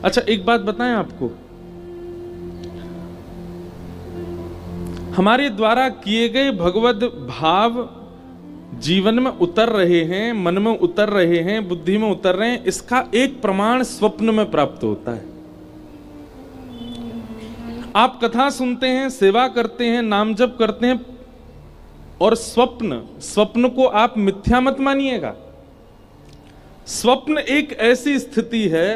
अच्छा एक बात बताएं आपको, हमारे द्वारा किए गए भगवद भाव जीवन में उतर रहे हैं, मन में उतर रहे हैं, बुद्धि में उतर रहे हैं, इसका एक प्रमाण स्वप्न में प्राप्त होता है। आप कथा सुनते हैं, सेवा करते हैं, नाम जप करते हैं, और स्वप्न को आप मिथ्या मत मानिएगा। स्वप्न एक ऐसी स्थिति है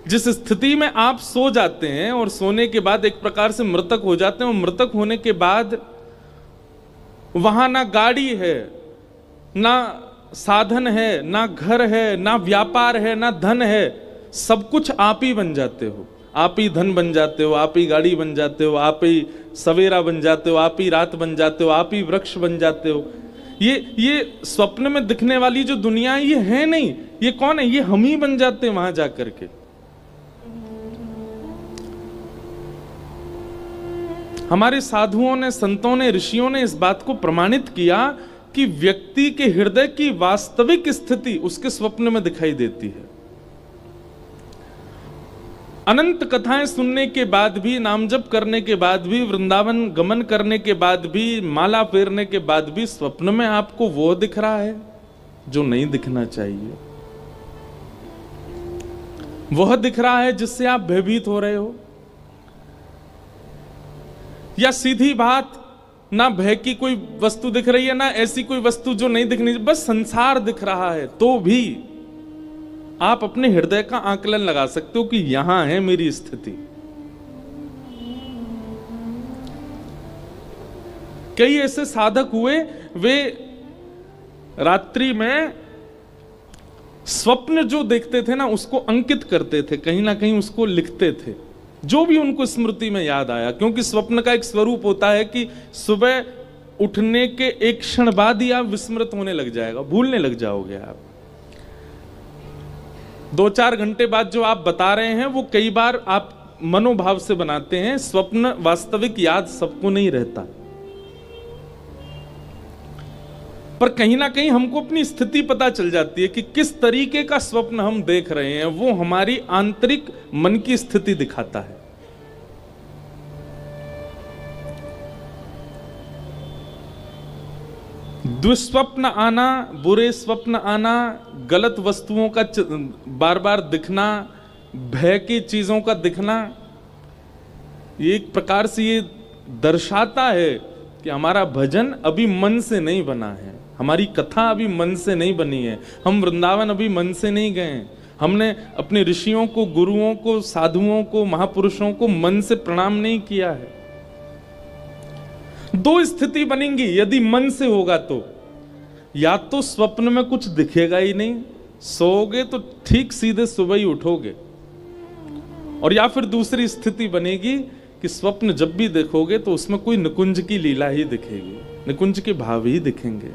जिस स्थिति में आप सो जाते हैं और सोने के बाद एक प्रकार से मृतक हो जाते हैं, और मृतक होने के बाद वहां ना गाड़ी है, ना साधन है, ना घर है, ना व्यापार है, ना धन है, सब कुछ आप ही बन जाते हो। आप ही धन बन जाते हो, आप ही गाड़ी बन जाते हो, आप ही सवेरा बन जाते हो, आप ही रात बन जाते हो, आप ही वृक्ष बन जाते हो। ये स्वप्न में दिखने वाली जो दुनिया है ये है नहीं, ये कौन है? ये हम ही बन जाते हैं वहां जाकर के। हमारे साधुओं ने, संतों ने, ऋषियों ने इस बात को प्रमाणित किया कि व्यक्ति के हृदय की वास्तविक स्थिति उसके स्वप्न में दिखाई देती है। अनंत कथाएं सुनने के बाद भी, नाम जप करने के बाद भी, वृंदावन गमन करने के बाद भी, माला फेरने के बाद भी स्वप्न में आपको वो दिख रहा है जो नहीं दिखना चाहिए। वह दिख रहा है जिससे आप भयभीत हो रहे हो। या सीधी बात, ना भय की कोई वस्तु दिख रही है, ना ऐसी कोई वस्तु जो नहीं दिखनी, बस संसार दिख रहा है, तो भी आप अपने हृदय का आकलन लगा सकते हो कि यहां है मेरी स्थिति। कई ऐसे साधक हुए, वे रात्रि में स्वप्न जो देखते थे ना उसको अंकित करते थे, कहीं ना कहीं उसको लिखते थे, जो भी उनको स्मृति में याद आया। क्योंकि स्वप्न का एक स्वरूप होता है कि सुबह उठने के एक क्षण बाद ही आप विस्मृत होने लग जाएगा, भूलने लग जाओगे आप। 2-4 घंटे बाद जो आप बता रहे हैं वो कई बार आप मनोभाव से बनाते हैं। स्वप्न वास्तविक याद सबको नहीं रहता, पर कहीं ना कहीं हमको अपनी स्थिति पता चल जाती है कि किस तरीके का स्वप्न हम देख रहे हैं। वो हमारी आंतरिक मन की स्थिति दिखाता है। दुष्स्वप्न आना, बुरे स्वप्न आना, गलत वस्तुओं का बार बार दिखना, भय की चीजों का दिखना, ये एक प्रकार से ये दर्शाता है कि हमारा भजन अभी मन से नहीं बना है, हमारी कथा अभी मन से नहीं बनी है, हम वृंदावन अभी मन से नहीं गए। हमने अपने ऋषियों को, गुरुओं को, साधुओं को, महापुरुषों को मन से प्रणाम नहीं किया है। 2 स्थिति बनेंगी यदि मन से होगा तो, या तो स्वप्न में कुछ दिखेगा ही नहीं, सोओगे तो ठीक सीधे सुबह ही उठोगे, और या फिर दूसरी स्थिति बनेगी कि स्वप्न जब भी देखोगे तो उसमें कोई निकुंज की लीला ही दिखेगी, निकुंज के भाव ही दिखेंगे।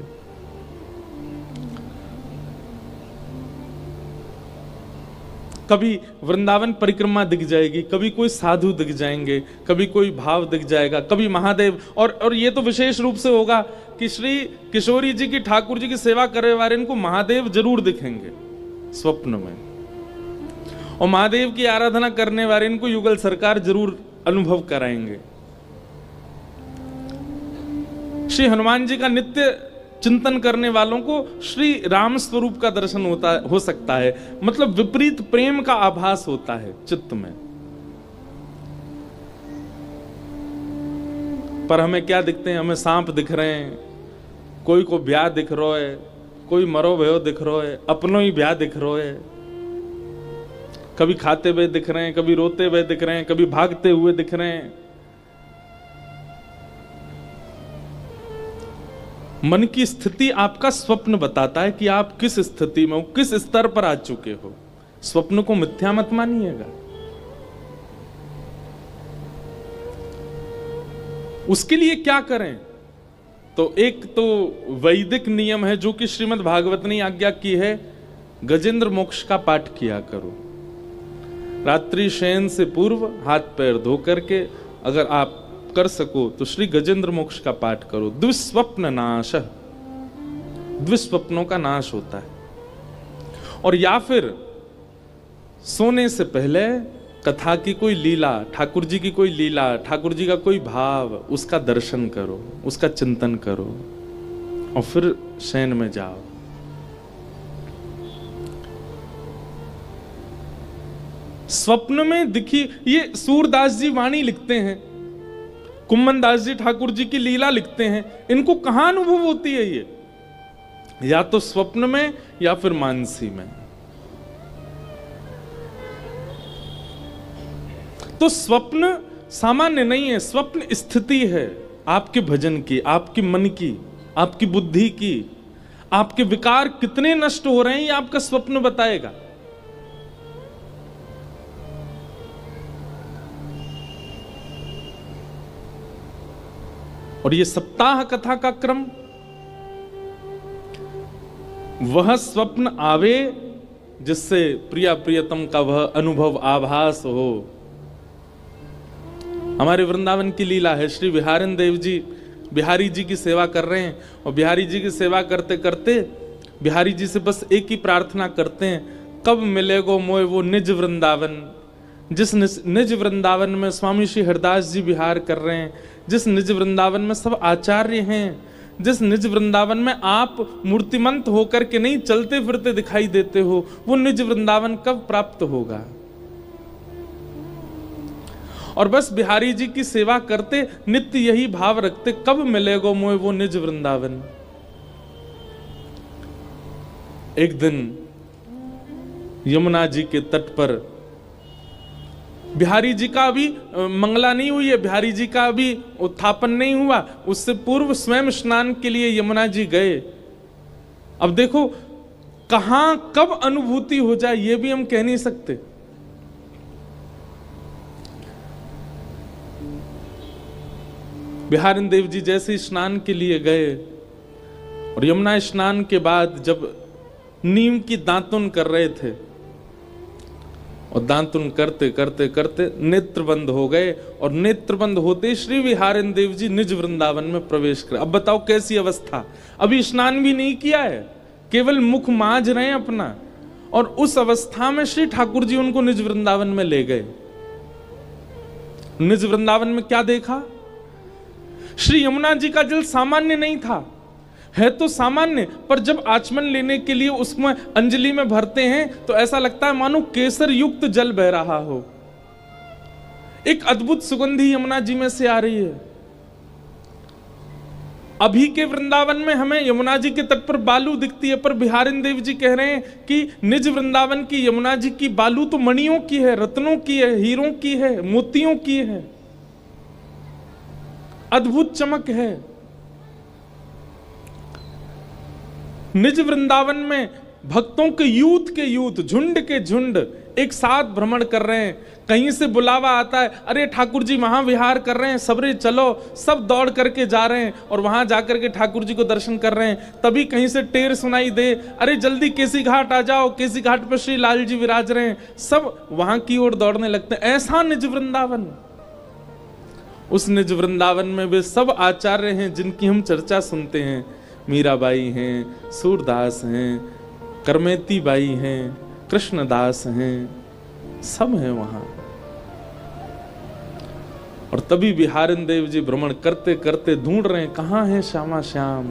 कभी वृंदावन परिक्रमा दिख जाएगी, कभी कोई साधु दिख जाएंगे, कभी कोई भाव दिख जाएगा, कभी महादेव, और ये तो विशेष रूप से होगा कि श्री किशोरी जी की, ठाकुर जी की सेवा करने वाले इनको महादेव जरूर दिखेंगे स्वप्न में, और महादेव की आराधना करने वाले इनको युगल सरकार जरूर अनुभव कराएंगे। श्री हनुमान जी का नित्य चिंतन करने वालों को श्री राम स्वरूप का दर्शन हो सकता है, मतलब विपरीत प्रेम का आभास होता है चित्त में। पर हमें क्या दिखते हैं? हमें सांप दिख रहे हैं, कोई को ब्याह दिख रहा है, कोई मरो भयो दिख रहा है, अपनों ही ब्याह दिख रहा है, कभी खाते हुए दिख रहे हैं, कभी रोते हुए दिख रहे हैं, कभी भागते हुए दिख रहे हैं। मन की स्थिति आपका स्वप्न बताता है कि आप किस स्थिति में हो, किस स्तर पर आ चुके हो। स्वप्न को मिथ्या मत मानिएगा। उसके लिए क्या करें? तो एक तो वैदिक नियम है जो कि श्रीमद् भागवत ने आज्ञा की है, गजेंद्र मोक्ष का पाठ किया करो। रात्रि शयन से पूर्व हाथ पैर धो करके अगर आप कर सको तो श्री गजेंद्र मोक्ष का पाठ करो। दुष्स्वप्न नाश, दुष्स्वप्नों का नाश होता है। और या फिर सोने से पहले कथा की कोई लीला, ठाकुर जी की कोई लीला, ठाकुर जी का कोई भाव, उसका दर्शन करो, उसका चिंतन करो और फिर शयन में जाओ। स्वप्न में दिखी, ये सूरदास जी वाणी लिखते हैं, कुम्मन दास जी ठाकुर जी की लीला लिखते हैं। इनको कहां अनुभव होती है ये? या तो स्वप्न में या फिर मानसी में। तो स्वप्न सामान्य नहीं है, स्वप्न स्थिति है आपके भजन की, आपके मन की, आपकी बुद्धि की। आपके विकार कितने नष्ट हो रहे हैं ये आपका स्वप्न बताएगा। और ये सप्ताह कथा का क्रम, वह स्वप्न आवे जिससे प्रिया प्रियतम का वह अनुभव आभास हो। हमारे वृंदावन की लीला है, श्री बिहारिन देव जी बिहारी जी की सेवा कर रहे हैं और बिहारी जी की सेवा करते करते बिहारी जी से बस एक ही प्रार्थना करते हैं, कब मिलेगो मोए वो निज वृंदावन। जिस निज वृंदावन में स्वामी श्री हरदास जी विहार कर रहे हैं, जिस निज वृंदावन में सब आचार्य हैं, जिस निज वृंदावन में आप मूर्तिमंत होकर के नहीं चलते फिरते दिखाई देते हो, वो निज वृंदावन कब प्राप्त होगा। और बस बिहारी जी की सेवा करते नित्य यही भाव रखते, कब मिलेगो मोए वो निज वृंदावन। एक दिन यमुना जी के तट पर बिहारी जी का अभी मंगला नहीं हुई है, बिहारी जी का अभी उत्थापन नहीं हुआ, उससे पूर्व स्वयं स्नान के लिए यमुना जी गए। अब देखो कहां कब अनुभूति हो जाए ये भी हम कह नहीं सकते। बिहारिन देव जी जैसे स्नान के लिए गए और यमुना स्नान के बाद जब नीम की दातुन कर रहे थे और दातुन करते करते करते नेत्र बंद हो गए और नेत्र बंद होते श्री बिहारिन देव जी निज वृंदावन में प्रवेश कर। अब बताओ कैसी अवस्था, अभी स्नान भी नहीं किया है, केवल मुख मांझ रहे हैं अपना, और उस अवस्था में श्री ठाकुर जी उनको निज वृंदावन में ले गए। निज वृंदावन में क्या देखा? श्री यमुना जी का जल सामान्य नहीं था, है तो सामान्य, पर जब आचमन लेने के लिए उसमें अंजलि में भरते हैं तो ऐसा लगता है मानो केसर युक्त जल बह रहा हो। एक अद्भुत सुगंधी यमुना जी में से आ रही है। अभी के वृंदावन में हमें यमुना जी के तट पर बालू दिखती है, पर बिहारिन देव जी कह रहे हैं कि निज वृंदावन की यमुना जी की बालू तो मणियों की है, रत्नों की है, हीरों की है, मोतियों की है, अद्भुत चमक है। निज वृंदावन में भक्तों के यूथ झुंड के झुंड एक साथ भ्रमण कर रहे हैं। कहीं से बुलावा आता है, अरे ठाकुर जी वहां विहार कर रहे हैं, सबरे चलो, सब दौड़ करके जा रहे हैं और वहां जाकर के ठाकुर जी को दर्शन कर रहे हैं। तभी कहीं से टेर सुनाई दे, अरे जल्दी केसी घाट आ जाओ, केसी घाट पर श्री लाल जी विराज रहे हैं, सब वहां की ओर दौड़ने लगते हैं। ऐसा निज वृंदावन, उस निज वृंदावन में वे सब आचार्य हैं जिनकी हम चर्चा सुनते हैं। मीराबाई हैं, सूरदास हैं, करमेती बाई हैं, कृष्णदास हैं, सब हैं वहां। और तभी बिहारिन देव जी भ्रमण करते करते ढूंढ रहे हैं कहां है श्यामा श्याम।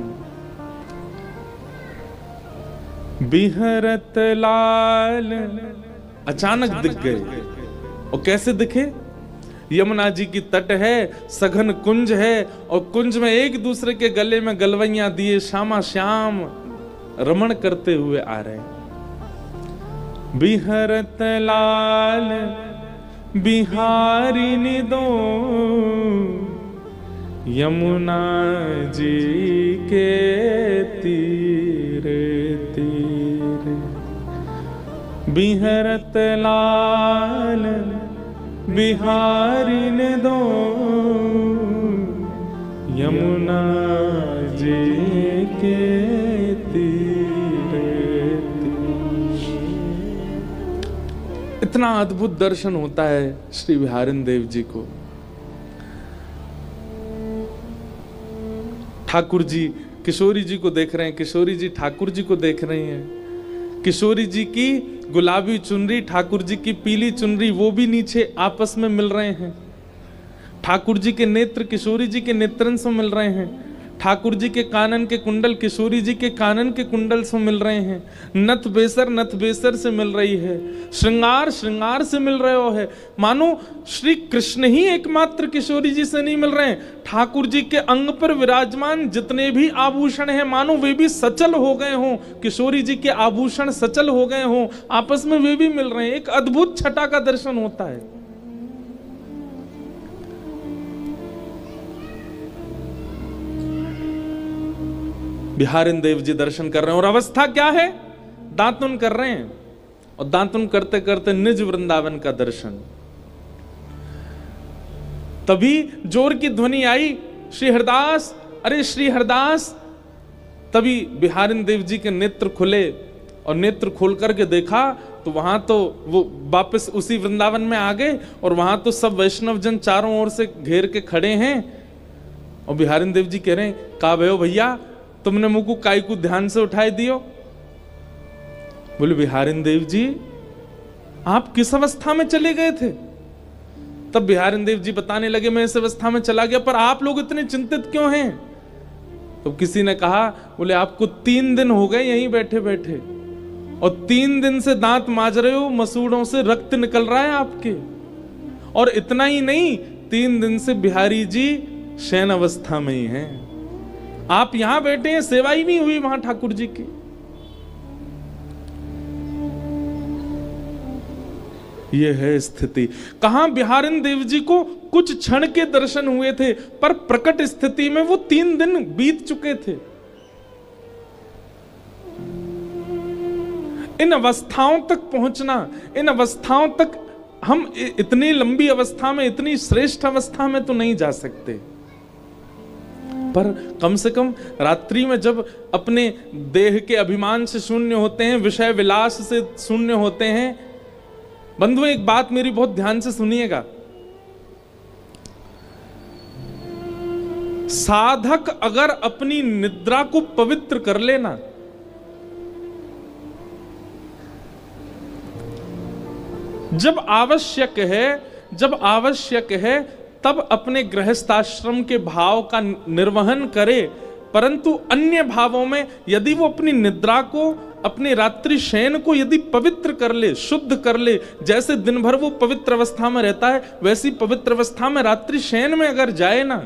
बिहरत लाल अचानक दिख गए। और कैसे दिखे? यमुना जी की तट है, सघन कुंज है और कुंज में एक दूसरे के गले में गलवैया दिए श्यामा श्याम रमण करते हुए आ रहे हैं। बिहरत लाल बिहारी निदो यमुना जी के तीरे तीरे। बिहरत लाल बिहारी ने दो यमुना जी के तीरे तीरे। इतना अद्भुत दर्शन होता है श्री बिहारिन देव जी को। ठाकुर जी किशोरी जी को देख रहे हैं, किशोरी जी ठाकुर जी को देख रही हैं। किशोरी जी की गुलाबी चुनरी, ठाकुर जी की पीली चुनरी, वो भी नीचे आपस में मिल रहे हैं। ठाकुर जी के नेत्र किशोरी जी के नेत्रन से मिल रहे हैं। ठाकुर जी के कानन के कुंडल किशोरी जी के कानन के कुंडल से मिल रहे हैं। नथ बेसर से मिल रही है। श्रृंगार श्रृंगार से मिल रहे हो है। मानो श्री कृष्ण ही एकमात्र किशोरी जी से नहीं मिल रहे हैं, ठाकुर जी के अंग पर विराजमान जितने भी आभूषण हैं मानो वे भी सचल हो गए हों, किशोरी जी के आभूषण सचल हो गए हों, आपस में वे भी मिल रहे हैं। एक अद्भुत छटा का दर्शन होता है। बिहारिन देव जी दर्शन कर रहे हैं और अवस्था क्या है, दातुन कर रहे हैं और दातुन करते करते निज वृंदावन का दर्शन। तभी जोर की ध्वनि आई, श्री हरदास, अरे श्री हरदास। तभी बिहारिन देव जी के नेत्र खुले और नेत्र खोल करके देखा तो वहां तो वो वापस उसी वृंदावन में आ गए और वहां तो सब वैष्णव जन चारों ओर से घेर के खड़े हैं और बिहारिन देव जी कह रहे हैं, का भयो भैया, तुमने मुझको काई को ध्यान से उठाए दियो। बोले बिहारिन देव जी, आप किस अवस्था में चले गए थे? तब बिहारिन देव जी बताने लगे, मैं इस अवस्था में चला गया, पर आप लोग इतने चिंतित क्यों हैं? तो किसी ने कहा, बोले आपको 3 दिन हो गए यहीं बैठे बैठे और 3 दिन से दांत मांज रहे हो, मसूड़ों से रक्त निकल रहा है आपके। और इतना ही नहीं, 3 दिन से बिहारी जी शयन अवस्था में ही हैं। आप यहां बैठे हैं, सेवा ही नहीं हुई वहां ठाकुर जी की। यह है स्थिति। कहां बिहारिन देव जी को कुछ क्षण के दर्शन हुए थे, पर प्रकट स्थिति में वो 3 दिन बीत चुके थे। इन अवस्थाओं तक पहुंचना, इन अवस्थाओं तक हम इतनी लंबी अवस्था में, इतनी श्रेष्ठ अवस्था में तो नहीं जा सकते, पर कम से कम रात्रि में जब अपने देह के अभिमान से शून्य होते हैं, विषय विलास से शून्य होते हैं। बंधु, एक बात मेरी बहुत ध्यान से सुनिएगा। साधक अगर अपनी निद्रा को पवित्र कर लेना, जब आवश्यक है तब अपने गृहस्थाश्रम के भाव का निर्वहन करे, परंतु अन्य भावों में यदि वो अपनी निद्रा को, अपने रात्रि शयन को यदि पवित्र कर ले, शुद्ध कर ले, जैसे दिन भर वो पवित्र अवस्था में रहता है वैसी पवित्र अवस्था में रात्रि शयन में अगर जाए ना,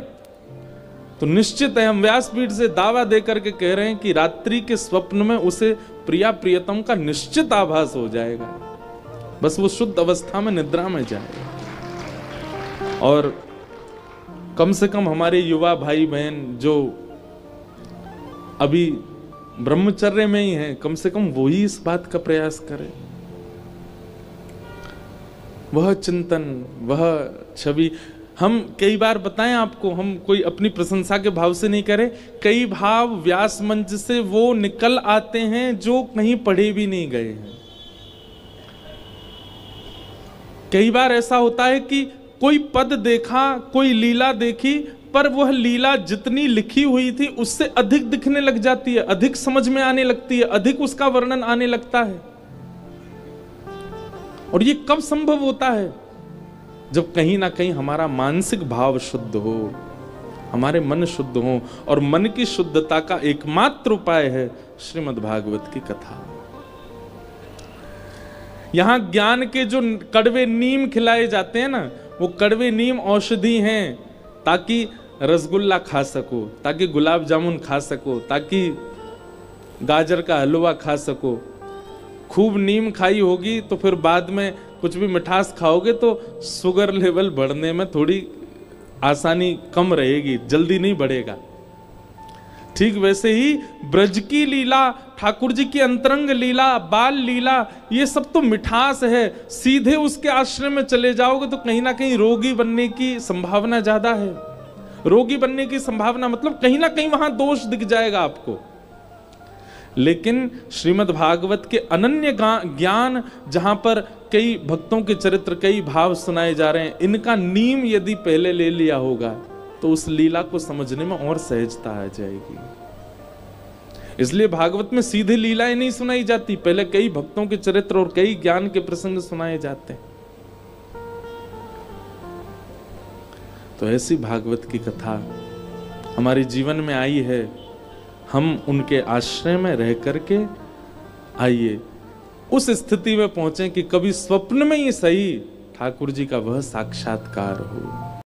तो निश्चित है, हम व्यासपीठ से दावा देकर के कह रहे हैं कि रात्रि के स्वप्न में उसे प्रिया प्रियतम का निश्चित आभास हो जाएगा। बस वो शुद्ध अवस्था में निद्रा में जाएगा। और कम से कम हमारे युवा भाई बहन जो अभी ब्रह्मचर्य में ही हैं, कम से कम वो ही इस बात का प्रयास करें। वह चिंतन, वह छवि, हम कई बार बताएं आपको, हम कोई अपनी प्रशंसा के भाव से नहीं करें, कई भाव व्यास मंच से वो निकल आते हैं जो कहीं पढ़े भी नहीं गए हैं। कई बार ऐसा होता है कि कोई पद देखा, कोई लीला देखी, पर वह लीला जितनी लिखी हुई थी उससे अधिक दिखने लग जाती है, अधिक समझ में आने लगती है, अधिक उसका वर्णन आने लगता है। और ये कब संभव होता है? जब कहीं ना कहीं हमारा मानसिक भाव शुद्ध हो, हमारे मन शुद्ध हो। और मन की शुद्धता का एकमात्र उपाय है श्रीमद् भागवत की कथा। यहां ज्ञान के जो कड़वे नीम खिलाए जाते हैं ना, वो कड़वे नीम औषधि हैं, ताकि रसगुल्ला खा सको, ताकि गुलाब जामुन खा सको, ताकि गाजर का हलवा खा सको। खूब नीम खाई होगी तो फिर बाद में कुछ भी मिठास खाओगे तो शुगर लेवल बढ़ने में थोड़ी आसानी कम रहेगी, जल्दी नहीं बढ़ेगा। ठीक वैसे ही ब्रज की लीला, ठाकुर जी की अंतरंग लीला, बाल लीला, ये सब तो मिठास है। सीधे उसके आश्रम में चले जाओगे तो कहीं ना कहीं रोगी बनने की संभावना ज्यादा है। रोगी बनने की संभावना मतलब कहीं ना कहीं वहां दोष दिख जाएगा आपको। लेकिन श्रीमद् भागवत के अनन्य ज्ञान, जहां पर कई भक्तों के चरित्र, कई भाव सुनाए जा रहे हैं, इनका नीम यदि पहले ले लिया होगा तो उस लीला को समझने में और सहजता आ जाएगी। इसलिए भागवत में सीधे लीलाएं नहीं सुनाई जाती, पहले कई भक्तों के चरित्र और कई ज्ञान के प्रसंग सुनाए जाते हैं। तो ऐसी भागवत की कथा हमारे जीवन में आई है, हम उनके आश्रय में रह करके आइए उस स्थिति में पहुंचे कि कभी स्वप्न में ही सही ठाकुर जी का वह साक्षात्कार हो।